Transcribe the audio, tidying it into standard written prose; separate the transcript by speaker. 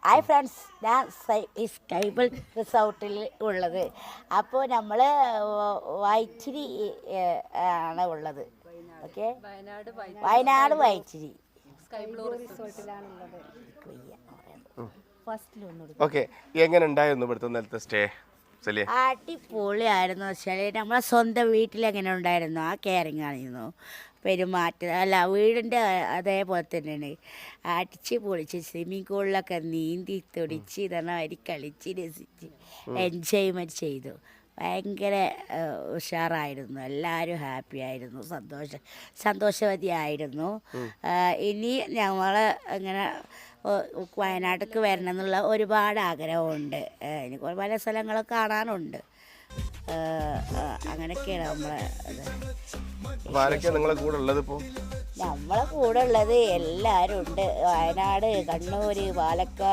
Speaker 1: Hi friends, ഞാൻ സ്കൈബിൾ റിസോർട്ടിൽ ഉള്ളത്. അപ്പോൾ നമ്മൾ വൈച്ചിരി ആണ് ഉള്ളത്. Okay, Wayanad Vythiri
Speaker 2: okay. എങ്ങനെ ഉണ്ടായിരുന്നു ഇവിടുത്തെ നേരത്തെ സ്റ്റേ?
Speaker 1: അടിപൊളിയായിരുന്നു. വെച്ചാൽ നമ്മളെ സ്വന്തം വീട്ടിലെങ്ങനെ ഉണ്ടായിരുന്നു ആ കെയറിങ് ആയിരുന്നു. പെരുമാറ്റം അല്ല, വീടിൻ്റെ അതേപോലെ തന്നെയാണ്. അടിച്ച് പൊളിച്ച് സ്വിമ്മിങ് പൂളിലൊക്കെ നീന്തി തുടിച്ച് ഇതേമാതിരി കളിച്ച് രസിച്ച് എൻജോയ്മെൻറ്റ് ചെയ്തു. ഭയങ്കര ഉഷാറായിരുന്നു. എല്ലാവരും ഹാപ്പി ആയിരുന്നു, സന്തോഷവതിയായിരുന്നു. ഇനി ഞങ്ങൾ ഇങ്ങനെ വയനാട്ടിലേക്ക് വരണം എന്നുള്ള ഒരുപാട് ആഗ്രഹമുണ്ട്. എനിക്ക് പല സ്ഥലങ്ങളും കാണാനുണ്ട്. അങ്ങനെയൊക്കെയാണ് നമ്മളെ
Speaker 2: നിങ്ങളെ കൂടെ ഉള്ളത്. ഇപ്പോൾ
Speaker 1: നമ്മളെ കൂടെ ഉള്ളത് എല്ലാവരും ഉണ്ട്. വയനാട്, കണ്ണൂർ, പാലക്കാട്,